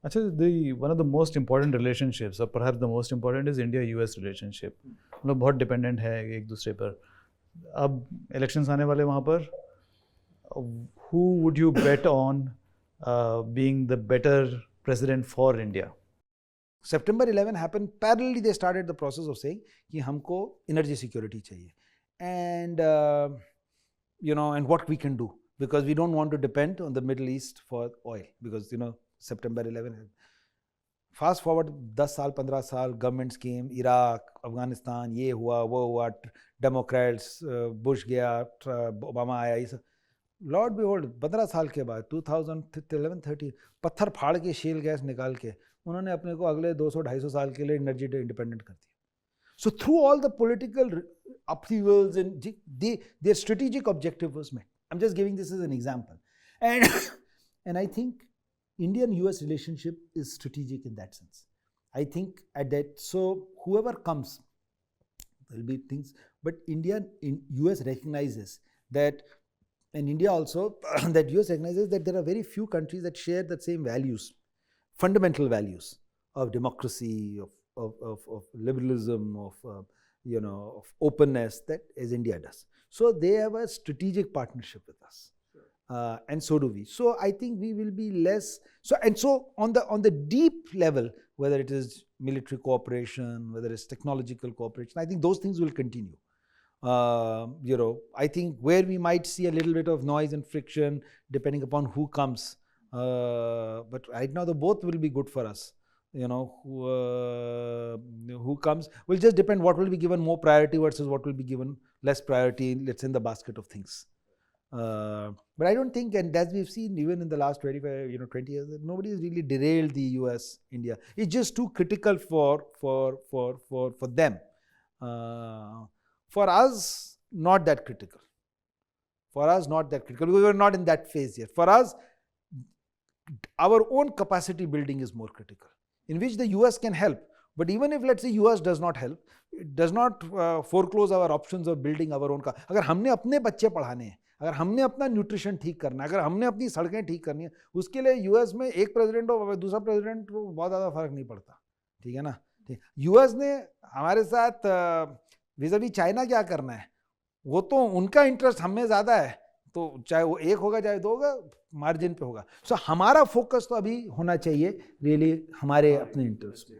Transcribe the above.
Actually, one of the most important relationships, or perhaps the most important, is India-US relationship. हम लोग बहुत dependent है एक दूसरे पर. अब elections आने वाले वहाँ पर, who would you bet on being the better president for India? September 11 happened, parallelly they started the process of saying कि हमको energy security चाहिए. And and what we can do, because we don't want to depend on the Middle East for oil, because September 11. Fast forward 10 साल 15 साल, governments came, Iraq, Afghanistan, ये हुआ वो हुआ, Democrats, Bush गया, Obama आया, ये सब. Lord behold, 15 साल के बाद 2011-13 पत्थर फाड़ के शेल गैस निकाल के उन्होंने अपने को अगले 200-250 साल के लिए एनर्जी इंडिपेंडेंट कर दिया. So through all the political upheavals and their strategic objective was met. I'm just giving this as an example. And I think Indian-US relationship is strategic in that sense. I think at that, so whoever comes, there will be things, but US recognizes that, and India also, that US recognizes that there are very few countries that share the same values, fundamental values of democracy, of liberalism, of openness, that as India does. So they have a strategic partnership with us. And so do we. So I think we will be less. So on the deep level, whether it is military cooperation, whether it's technological cooperation, I think those things will continue. I think where we might see a little bit of noise and friction, depending upon who comes. But right now, both will be good for us. Who comes will just depend what will be given more priority versus what will be given less priority, let's say, in the basket of things. But I don't think, and as we've seen even in the last 20 years, that nobody has really derailed the US, India. It's just too critical for them. For us, not that critical. For us, not that critical. We were not in that phase yet. For us, our own capacity building is more critical, in which the US can help. But even if, let's say, US does not help, it does not foreclose our options of building our own. अगर हमने अपने बच्चे पढ़ाने हैं, अगर हमने अपना nutrition ठीक करना है, अगर हमने अपनी सड़कें ठीक करनी है, उसके लिए यूएस में एक प्रेसिडेंट और दूसरा प्रेसिडेंट को बहुत ज़्यादा फर्क नहीं पड़ता. ठीक है ना. ठीक. यूएस ने हमारे साथ विज़ावी चाइना क्या करना है, वो तो उनका इंटरेस्ट हमें ज़्यादा है, तो चाहे वो एक होगा चाहे दो होगा, मार्जिन पे होगा. सो हमारा फोकस तो अभी होना चाहिए रियली हमारे अपने इंटरेस्ट पे.